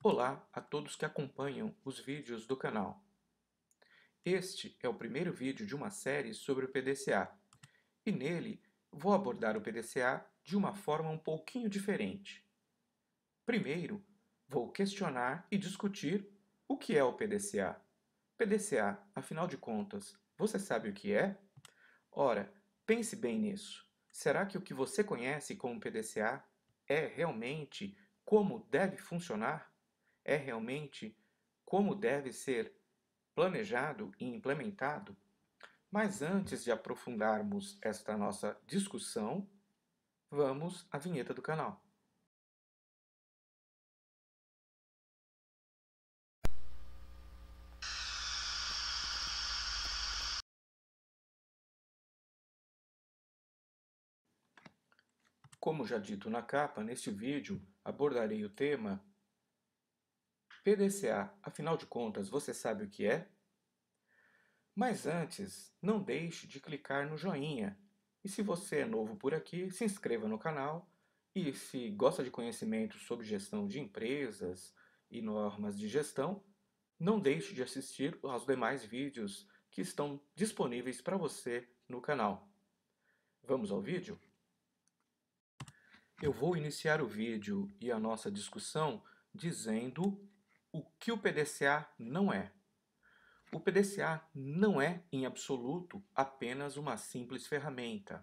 Olá a todos que acompanham os vídeos do canal. Este é o primeiro vídeo de uma série sobre o PDCA e nele vou abordar o PDCA de uma forma um pouquinho diferente. Primeiro, vou questionar e discutir o que é o PDCA. PDCA, afinal de contas, você sabe o que é? Ora, pense bem nisso. Será que o que você conhece como PDCA é realmente como deve funcionar? É realmente como deve ser planejado e implementado? Mas antes de aprofundarmos esta nossa discussão, vamos à vinheta do canal. Como já dito na capa, neste vídeo abordarei o tema PDCA, afinal de contas, você sabe o que é? Mas antes, não deixe de clicar no joinha. E se você é novo por aqui, se inscreva no canal. E se gosta de conhecimentos sobre gestão de empresas e normas de gestão, não deixe de assistir aos demais vídeos que estão disponíveis para você no canal. Vamos ao vídeo? Eu vou iniciar o vídeo e a nossa discussão dizendo o que o PDCA não é. O PDCA não é, em absoluto, apenas uma simples ferramenta.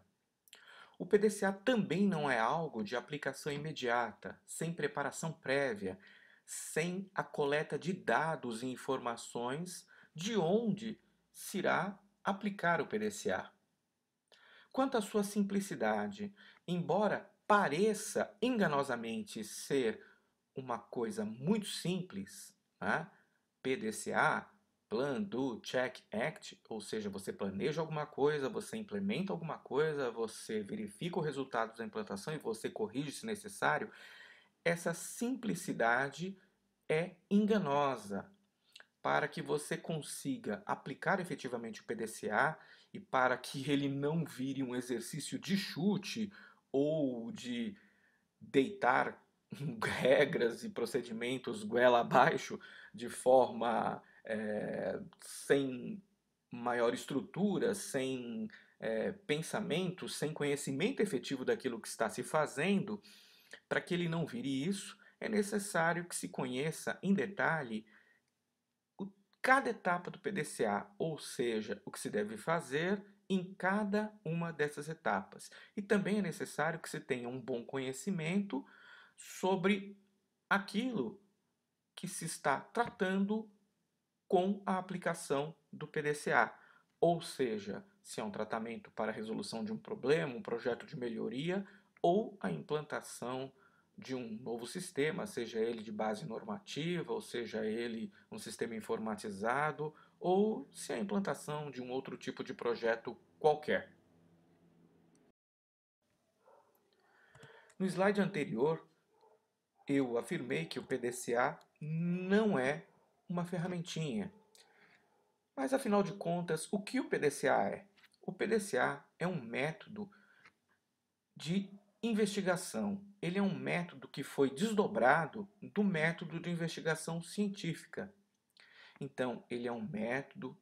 O PDCA também não é algo de aplicação imediata, sem preparação prévia, sem a coleta de dados e informações de onde se irá aplicar o PDCA. Quanto à sua simplicidade, embora pareça enganosamente ser uma coisa muito simples, né? PDCA, Plan, Do, Check, Act, ou seja, você planeja alguma coisa, você implementa alguma coisa, você verifica o resultado da implantação e você corrige se necessário. Essa simplicidade é enganosa. Para que você consiga aplicar efetivamente o PDCA e para que ele não vire um exercício de chute ou de deitar regras e procedimentos goela abaixo de forma sem maior estrutura, sem pensamento, sem conhecimento efetivo daquilo que está se fazendo, para que ele não vire isso, é necessário que se conheça em detalhe cada etapa do PDCA, ou seja, o que se deve fazer em cada uma dessas etapas. E também é necessário que se tenha um bom conhecimento sobre aquilo que se está tratando com a aplicação do PDCA. Ou seja, se é um tratamento para a resolução de um problema, um projeto de melhoria ou a implantação de um novo sistema, seja ele de base normativa, ou seja ele um sistema informatizado, ou se é a implantação de um outro tipo de projeto qualquer. No slide anterior, eu afirmei que o PDCA não é uma ferramentinha. Mas afinal de contas, o que o PDCA é? O PDCA é um método de investigação. Ele é um método que foi desdobrado do método de investigação científica. Então, ele é um método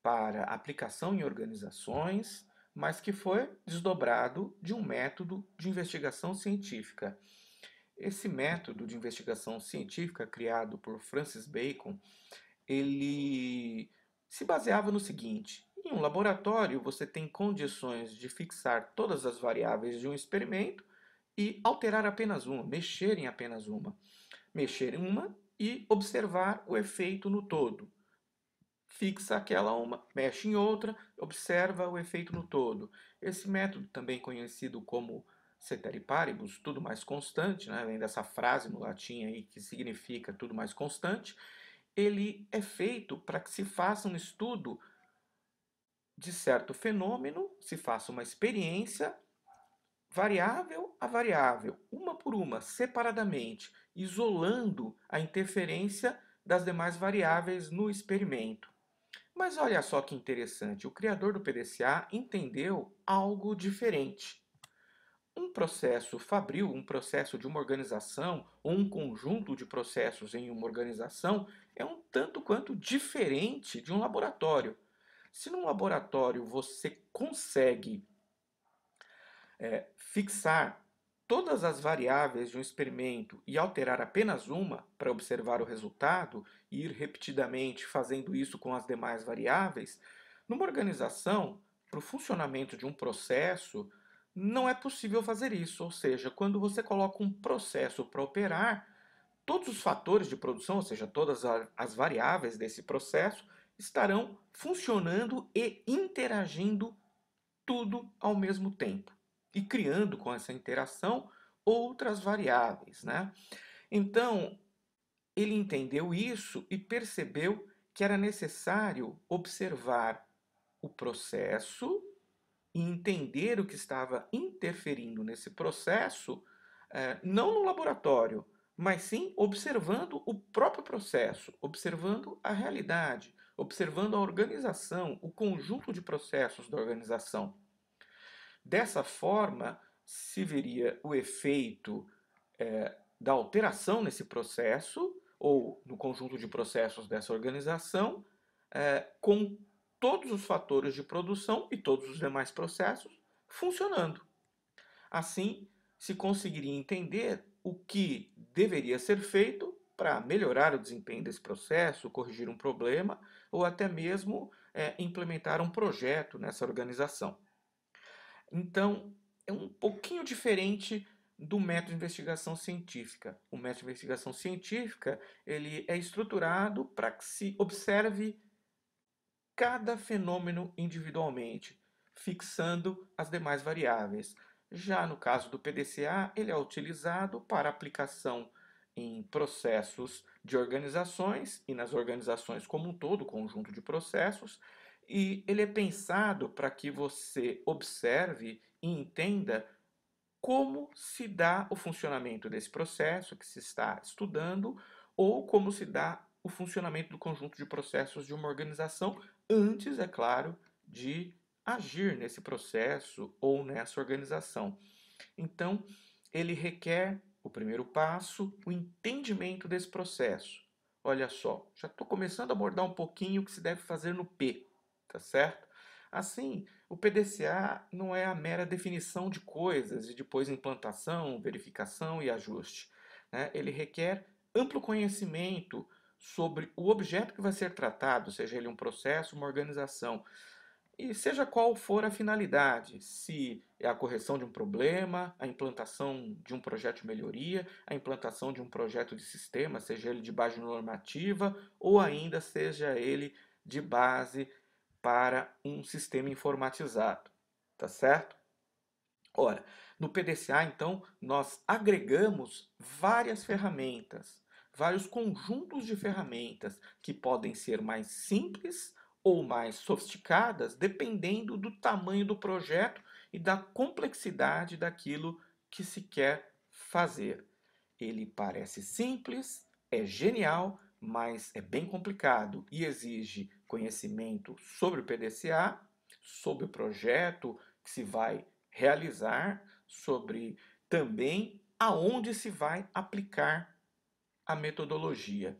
para aplicação em organizações, mas que foi desdobrado de um método de investigação científica. Esse método de investigação científica criado por Francis Bacon, ele se baseava no seguinte: em um laboratório você tem condições de fixar todas as variáveis de um experimento e alterar apenas uma, mexer em apenas uma. Mexer em uma e observar o efeito no todo. Fixa aquela uma, mexe em outra, observa o efeito no todo. Esse método, também conhecido como ceteris paribus, tudo mais constante, né? Vem dessa frase no latim aí que significa tudo mais constante, ele é feito para que se faça um estudo de certo fenômeno, se faça uma experiência variável a variável, uma por uma, separadamente, isolando a interferência das demais variáveis no experimento. Mas olha só que interessante, o criador do PDCA entendeu algo diferente. Um processo fabril, um processo de uma organização, ou um conjunto de processos em uma organização, é um tanto quanto diferente de um laboratório. Se num laboratório você consegue fixar todas as variáveis de um experimento e alterar apenas uma para observar o resultado e ir repetidamente fazendo isso com as demais variáveis, numa organização, para o funcionamento de um processo, não é possível fazer isso. Ou seja, quando você coloca um processo para operar, todos os fatores de produção, ou seja, todas as variáveis desse processo, estarão funcionando e interagindo tudo ao mesmo tempo e criando com essa interação outras variáveis, né? Então, ele entendeu isso e percebeu que era necessário observar o processo e entender o que estava interferindo nesse processo, não no laboratório, mas sim observando o próprio processo, observando a realidade, observando a organização, o conjunto de processos da organização. Dessa forma, se veria o efeito da alteração nesse processo, ou no conjunto de processos dessa organização, com todos os fatores de produção e todos os demais processos funcionando. Assim, se conseguiria entender o que deveria ser feito para melhorar o desempenho desse processo, corrigir um problema ou até mesmo implementar um projeto nessa organização. Então, é um pouquinho diferente do método de investigação científica. O método de investigação científica ele é estruturado para que se observe cada fenômeno individualmente, fixando as demais variáveis. Já no caso do PDCA, ele é utilizado para aplicação em processos de organizações e nas organizações como um todo, conjunto de processos, e ele é pensado para que você observe e entenda como se dá o funcionamento desse processo que se está estudando ou como se dá o funcionamento do conjunto de processos de uma organização antes, é claro, de agir nesse processo ou nessa organização. Então, ele requer o primeiro passo, o entendimento desse processo. Olha só, já estou começando a abordar um pouquinho o que se deve fazer no P, tá certo? Assim, o PDCA não é a mera definição de coisas e depois implantação, verificação e ajuste, né? Ele requer amplo conhecimento sobre o objeto que vai ser tratado, seja ele um processo, uma organização, e seja qual for a finalidade, se é a correção de um problema, a implantação de um projeto de melhoria, a implantação de um projeto de sistema, seja ele de base normativa ou ainda seja ele de base para um sistema informatizado, tá certo? Ora, no PDCA, então, nós agregamos várias ferramentas, vários conjuntos de ferramentas que podem ser mais simples ou mais sofisticadas, dependendo do tamanho do projeto e da complexidade daquilo que se quer fazer. Ele parece simples, é genial, mas é bem complicado e exige conhecimento sobre o PDCA, sobre o projeto que se vai realizar, sobre também aonde se vai aplicar a metodologia.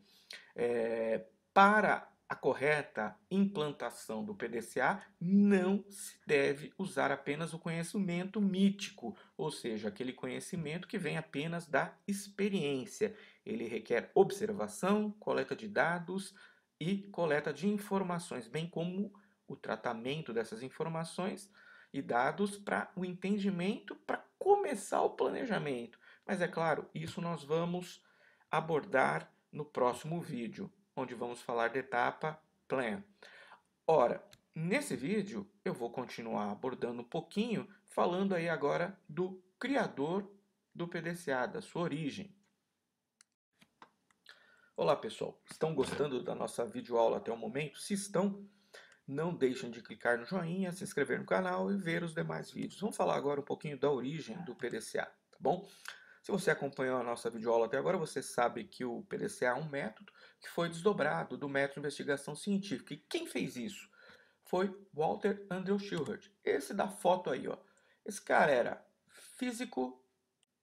Para a correta implantação do PDCA, não se deve usar apenas o conhecimento mítico, ou seja, aquele conhecimento que vem apenas da experiência. Ele requer observação, coleta de dados e coleta de informações, bem como o tratamento dessas informações e dados para o entendimento, para começar o planejamento. Mas é claro, isso nós vamos abordar no próximo vídeo, onde vamos falar da etapa Plan. Ora, nesse vídeo eu vou continuar abordando um pouquinho, falando aí agora do criador do PDCA, da sua origem. Olá pessoal, estão gostando da nossa videoaula até o momento? Se estão, não deixem de clicar no joinha, se inscrever no canal e ver os demais vídeos. Vamos falar agora um pouquinho da origem do PDCA, tá bom? Se você acompanhou a nossa videoaula até agora, você sabe que o PDCA é um método que foi desdobrado do método de investigação científica. E quem fez isso? Foi Walter Andrew Shewhart. Esse da foto aí, ó. Esse cara era físico,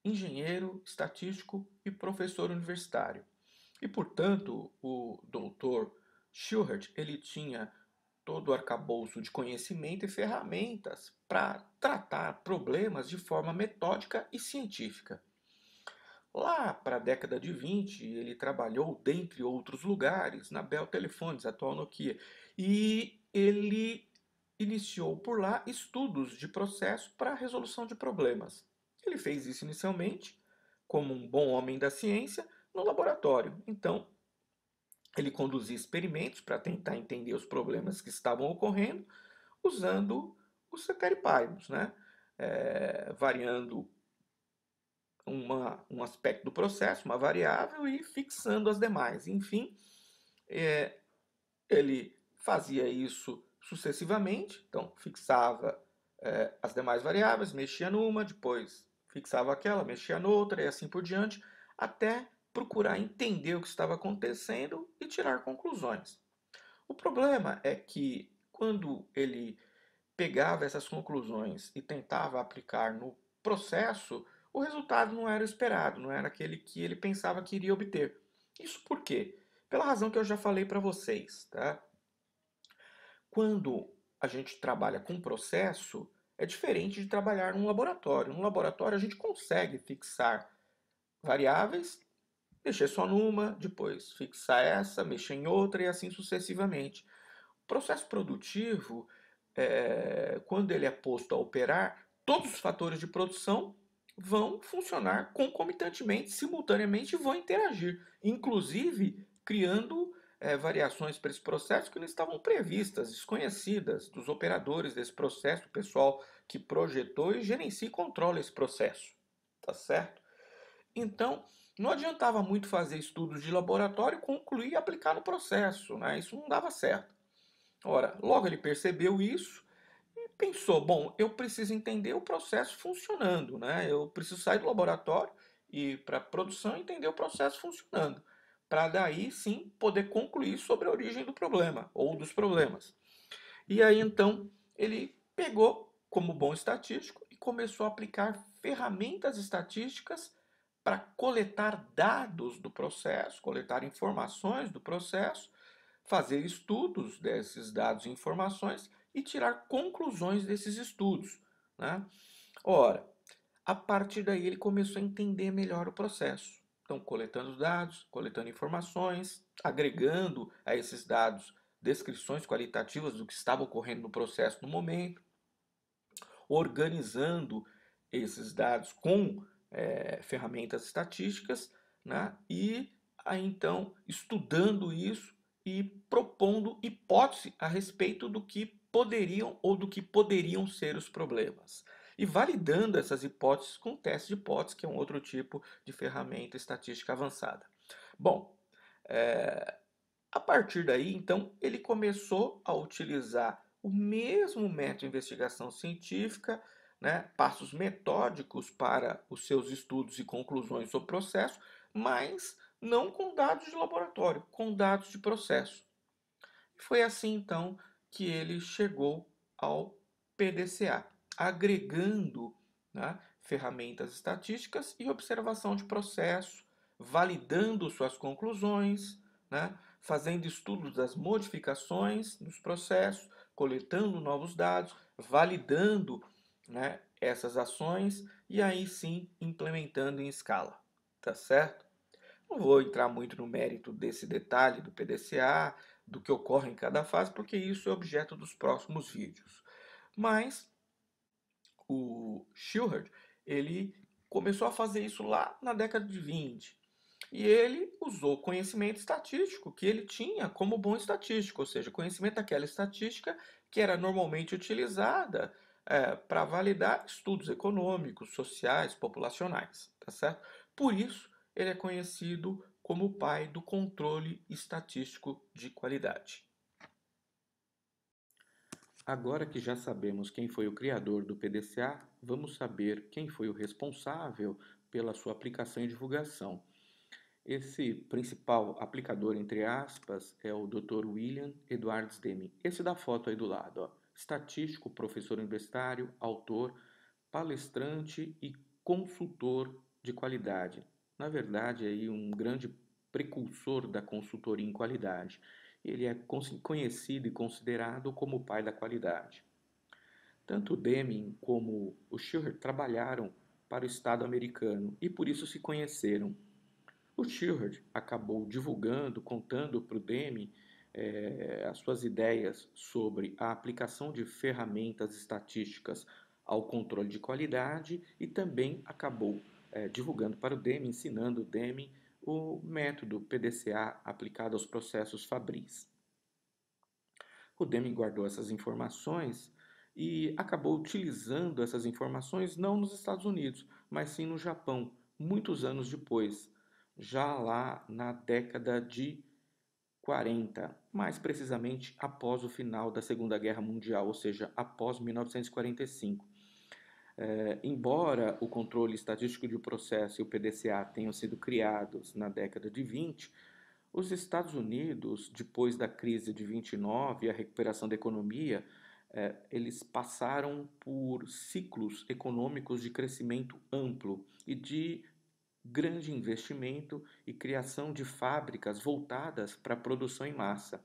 engenheiro, estatístico e professor universitário. E, portanto, o doutor Schulhert, ele tinha todo o arcabouço de conhecimento e ferramentas para tratar problemas de forma metódica e científica. Lá para a década de 20, ele trabalhou, dentre outros lugares, na Bell Telefones, atual Nokia, e ele iniciou por lá estudos de processo para a resolução de problemas. Ele fez isso inicialmente, como um bom homem da ciência, no laboratório. Então, ele conduzia experimentos para tentar entender os problemas que estavam ocorrendo, usando os CTLP-AIMOS, né? Variando um aspecto do processo, uma variável, e fixando as demais. Enfim, ele fazia isso sucessivamente, então fixava as demais variáveis, mexia numa, depois fixava aquela, mexia noutra e assim por diante, até procurar entender o que estava acontecendo e tirar conclusões. O problema é que quando ele pegava essas conclusões e tentava aplicar no processo, o resultado não era o esperado, não era aquele que ele pensava que iria obter. Isso por quê? Pela razão que eu já falei para vocês, tá? Quando a gente trabalha com processo, é diferente de trabalhar num laboratório. No laboratório, a gente consegue fixar variáveis, mexer só numa, depois fixar essa, mexer em outra e assim sucessivamente. O processo produtivo, quando ele é posto a operar, todos os fatores de produção vão funcionar concomitantemente, simultaneamente, e vão interagir, inclusive criando variações para esse processo que não estavam previstas, desconhecidas dos operadores desse processo, o pessoal que projetou e gerencia e controla esse processo, tá certo? Então, não adiantava muito fazer estudos de laboratório, concluir e aplicar no processo, né? Isso não dava certo. Ora, logo ele percebeu isso e pensou: bom, eu preciso entender o processo funcionando, né? Eu preciso sair do laboratório e ir para a produção e entender o processo funcionando, para daí sim poder concluir sobre a origem do problema ou dos problemas. E aí então ele pegou como bom estatístico e começou a aplicar ferramentas estatísticas para coletar dados do processo, coletar informações do processo, fazer estudos desses dados e informações e tirar conclusões desses estudos, né? Ora, a partir daí ele começou a entender melhor o processo. Então, coletando dados, coletando informações, agregando a esses dados descrições qualitativas do que estava ocorrendo no processo no momento, organizando esses dados com ferramentas estatísticas, né? E aí então estudando isso e propondo hipótese a respeito do que poderiam ou do que poderiam ser os problemas. E validando essas hipóteses com teste de hipótese, que é um outro tipo de ferramenta estatística avançada. Bom, a partir daí, então, ele começou a utilizar o mesmo método de investigação científica, né, passos metódicos para os seus estudos e conclusões sobre o processo, mas não com dados de laboratório, com dados de processo. Foi assim, então, que ele chegou ao PDCA, agregando, né, ferramentas estatísticas e observação de processo, validando suas conclusões, né, fazendo estudos das modificações nos processos, coletando novos dados, validando, né, essas ações e aí sim implementando em escala, tá certo? Não vou entrar muito no mérito desse detalhe do PDCA, do que ocorre em cada fase, porque isso é objeto dos próximos vídeos. Mas o Schulhard, ele começou a fazer isso lá na década de 20. E ele usou conhecimento estatístico que ele tinha como bom estatístico, ou seja, conhecimento daquela estatística que era normalmente utilizada para validar estudos econômicos, sociais, populacionais, tá certo? Por isso, ele é conhecido como o pai do controle estatístico de qualidade. Agora que já sabemos quem foi o criador do PDCA, vamos saber quem foi o responsável pela sua aplicação e divulgação. Esse principal aplicador, entre aspas, é o Dr. William Edwards Deming. Esse da foto aí do lado, ó. Estatístico, professor universitário, autor, palestrante e consultor de qualidade. Na verdade, aí um grande precursor da consultoria em qualidade. Ele é conhecido e considerado como o pai da qualidade. Tanto o Deming como o Schiller trabalharam para o Estado americano e por isso se conheceram. O Schiller acabou divulgando, contando para o Deming as suas ideias sobre a aplicação de ferramentas estatísticas ao controle de qualidade e também acabou divulgando para o Deming, ensinando o Deming o método PDCA aplicado aos processos Fabris. O Deming guardou essas informações e acabou utilizando essas informações não nos Estados Unidos, mas sim no Japão, muitos anos depois, já lá na década de 40, mais precisamente após o final da Segunda Guerra Mundial, ou seja, após 1945. Embora o controle estatístico de processo e o PDCA tenham sido criados na década de 20, os Estados Unidos, depois da crise de 29 e a recuperação da economia, eles passaram por ciclos econômicos de crescimento amplo e de grande investimento e criação de fábricas voltadas para a produção em massa.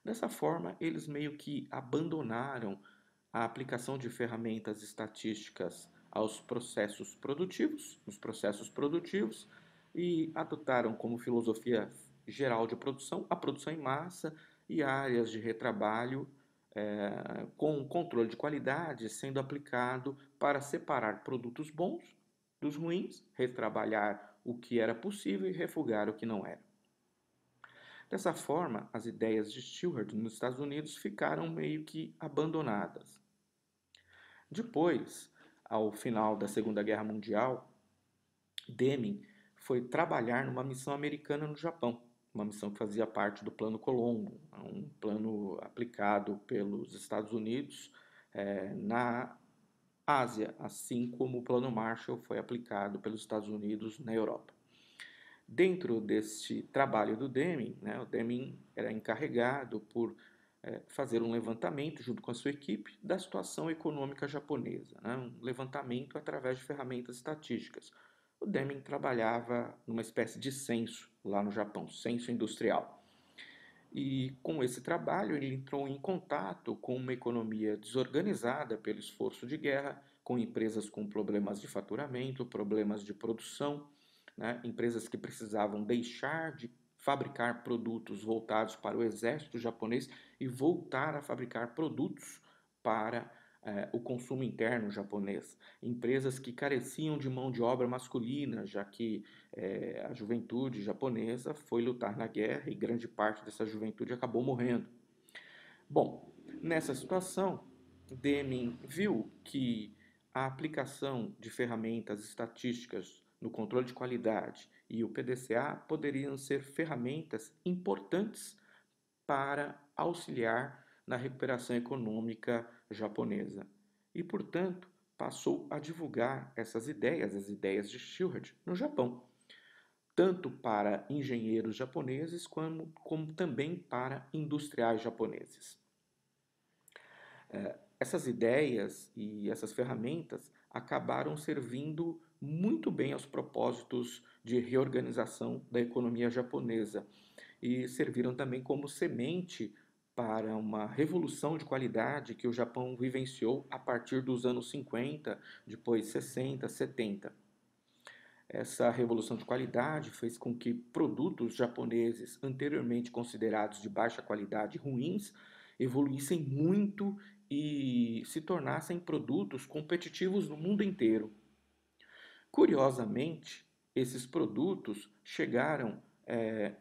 Dessa forma, eles meio que abandonaram a aplicação de ferramentas estatísticas aos processos produtivos, nos processos produtivos, e adotaram como filosofia geral de produção a produção em massa e áreas de retrabalho com controle de qualidade sendo aplicado para separar produtos bons dos ruins, retrabalhar o que era possível e refugar o que não era. Dessa forma, as ideias de Stewart nos Estados Unidos ficaram meio que abandonadas. Depois, ao final da Segunda Guerra Mundial, Deming foi trabalhar numa missão americana no Japão, uma missão que fazia parte do Plano Colombo, um plano aplicado pelos Estados Unidos na Ásia, assim como o Plano Marshall foi aplicado pelos Estados Unidos na Europa. Dentro deste trabalho do Deming, o Deming era encarregado por fazer um levantamento junto com a sua equipe da situação econômica japonesa, um levantamento através de ferramentas estatísticas. O Deming trabalhava numa espécie de censo lá no Japão, censo industrial. E com esse trabalho ele entrou em contato com uma economia desorganizada pelo esforço de guerra, com empresas com problemas de faturamento, problemas de produção, empresas que precisavam deixar de fabricar produtos voltados para o exército japonês e voltar a fabricar produtos para o consumo interno japonês. Empresas que careciam de mão de obra masculina, já que a juventude japonesa foi lutar na guerra e grande parte dessa juventude acabou morrendo. Bom, nessa situação, Deming viu que a aplicação de ferramentas estatísticas no controle de qualidade e o PDCA poderiam ser ferramentas importantes para auxiliar na recuperação econômica japonesa. E, portanto, passou a divulgar essas ideias, as ideias de Stewart, no Japão, tanto para engenheiros japoneses como também para industriais japoneses. Essas ideias e essas ferramentas acabaram servindo muito bem aos propósitos de reorganização da economia japonesa e serviram também como semente para uma revolução de qualidade que o Japão vivenciou a partir dos anos 50, depois 60, 70. Essa revolução de qualidade fez com que produtos japoneses anteriormente considerados de baixa qualidade ruins evoluíssem muito e se tornassem produtos competitivos no mundo inteiro. Curiosamente, esses produtos chegaram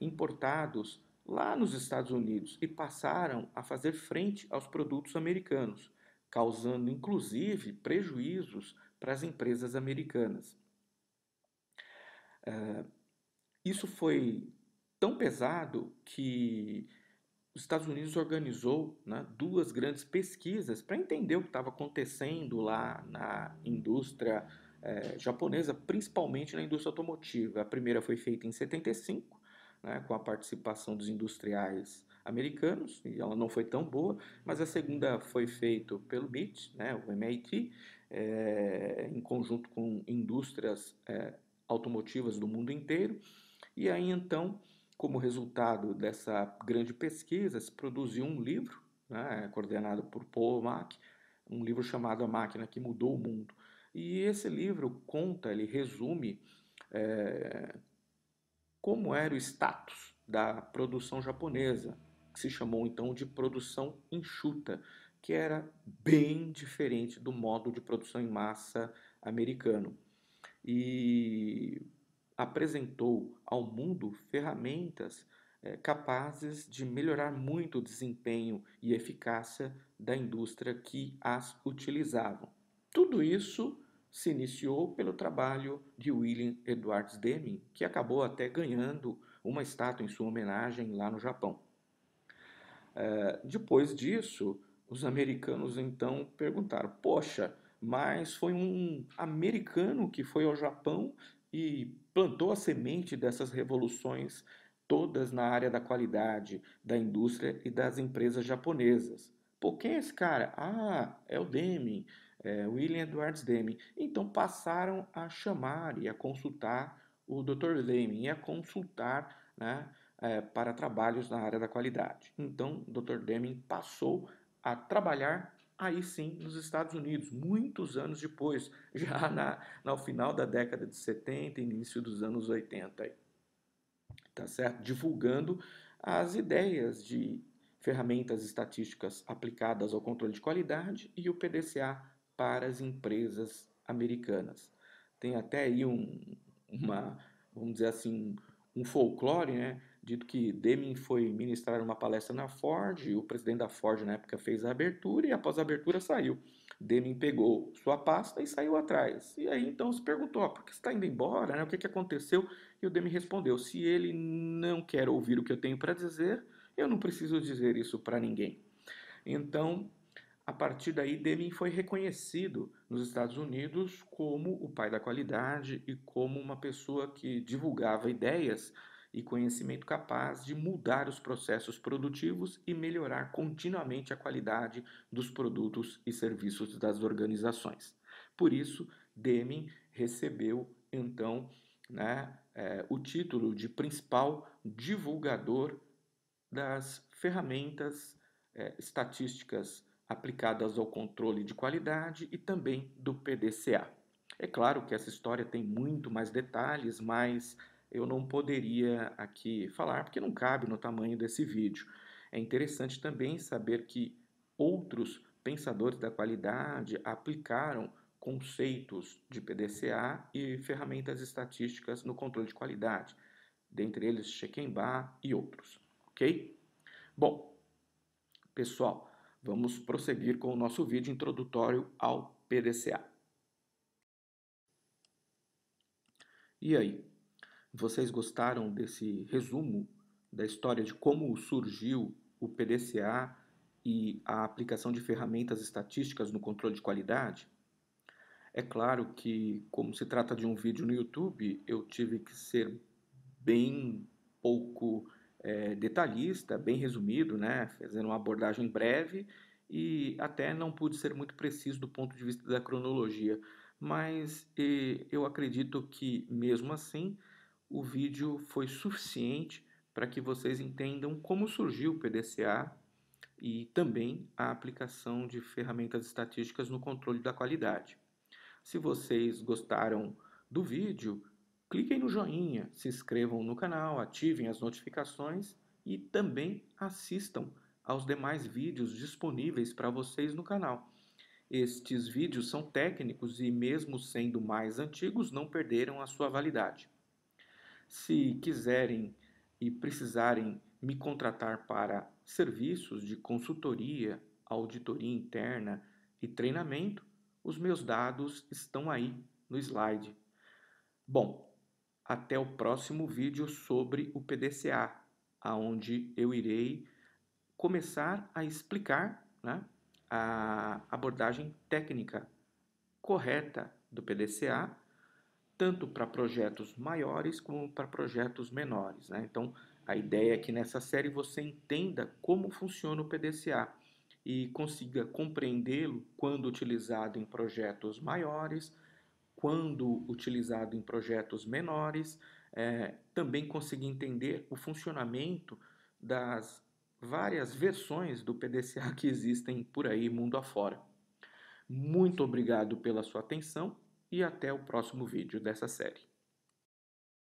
importados lá nos Estados Unidos e passaram a fazer frente aos produtos americanos, causando inclusive prejuízos para as empresas americanas. Isso foi tão pesado que os Estados Unidos organizou duas grandes pesquisas para entender o que estava acontecendo lá na indústria japonesa, principalmente na indústria automotiva. A primeira foi feita em 75, com a participação dos industriais americanos, e ela não foi tão boa, mas a segunda foi feita pelo MIT, o MIT, em conjunto com indústrias automotivas do mundo inteiro. E aí então, como resultado dessa grande pesquisa, se produziu um livro, né, coordenado por Paul Mac, um livro chamado A Máquina que Mudou o Mundo. E esse livro conta, ele resume como era o status da produção japonesa, que se chamou então de produção enxuta, que era bem diferente do modo de produção em massa americano. E apresentou ao mundo ferramentas capazes de melhorar muito o desempenho e eficácia da indústria que as utilizavam. Tudo isso se iniciou pelo trabalho de William Edwards Deming, que acabou até ganhando uma estátua em sua homenagem lá no Japão. Depois disso, os americanos então perguntaram: poxa, mas foi um americano que foi ao Japão e plantou a semente dessas revoluções todas na área da qualidade, da indústria e das empresas japonesas. Pô, quem é esse cara? Ah, é o Deming, William Edwards Deming. Então passaram a chamar e a consultar o Dr. Deming e a consultar, né, para trabalhos na área da qualidade. Então, o Dr. Deming passou a trabalhar aí sim nos Estados Unidos, muitos anos depois, já no final da década de 70 e início dos anos 80. Aí, tá certo? Divulgando as ideias de ferramentas estatísticas aplicadas ao controle de qualidade e o PDCA para as empresas americanas. Tem até aí vamos dizer assim, um folclore, né? Dito que Deming foi ministrar uma palestra na Ford, e o presidente da Ford na época fez a abertura e após a abertura saiu. Deming pegou sua pasta e saiu atrás. E aí então se perguntou: por que você está indo embora? Né? O que aconteceu? E o Deming respondeu: se ele não quer ouvir o que eu tenho para dizer, eu não preciso dizer isso para ninguém. Então, a partir daí, Deming foi reconhecido nos Estados Unidos como o pai da qualidade e como uma pessoa que divulgava ideias e conhecimento capaz de mudar os processos produtivos e melhorar continuamente a qualidade dos produtos e serviços das organizações. Por isso, Deming recebeu então, né, o título de principal divulgador das ferramentas estatísticas aplicadas ao controle de qualidade e também do PDCA. É claro que essa história tem muito mais detalhes, mas eu não poderia aqui falar porque não cabe no tamanho desse vídeo. É interessante também saber que outros pensadores da qualidade aplicaram conceitos de PDCA e ferramentas estatísticas no controle de qualidade, dentre eles Scheckenbach e outros, ok? Bom, pessoal, vamos prosseguir com o nosso vídeo introdutório ao PDCA. E aí, vocês gostaram desse resumo da história de como surgiu o PDCA e a aplicação de ferramentas estatísticas no controle de qualidade? É claro que, como se trata de um vídeo no YouTube, eu tive que ser bem pouco detalhista, bem resumido, né? Fazendo uma abordagem breve e até não pude ser muito preciso do ponto de vista da cronologia, mas eu acredito que, mesmo assim, o vídeo foi suficiente para que vocês entendam como surgiu o PDCA e também a aplicação de ferramentas estatísticas no controle da qualidade. Se vocês gostaram do vídeo, cliquem no joinha, se inscrevam no canal, ativem as notificações e também assistam aos demais vídeos disponíveis para vocês no canal. Estes vídeos são técnicos e, mesmo sendo mais antigos, não perderam a sua validade. Se quiserem e precisarem me contratar para serviços de consultoria, auditoria interna e treinamento, os meus dados estão aí no slide. Bom, até o próximo vídeo sobre o PDCA, aonde eu irei começar a explicar, né, a abordagem técnica correta do PDCA, tanto para projetos maiores como para projetos menores, né? Então, a ideia é que nessa série você entenda como funciona o PDCA e consiga compreendê-lo quando utilizado em projetos maiores, quando utilizado em projetos menores, também conseguir entender o funcionamento das várias versões do PDCA que existem por aí mundo afora. Muito obrigado pela sua atenção e até o próximo vídeo dessa série.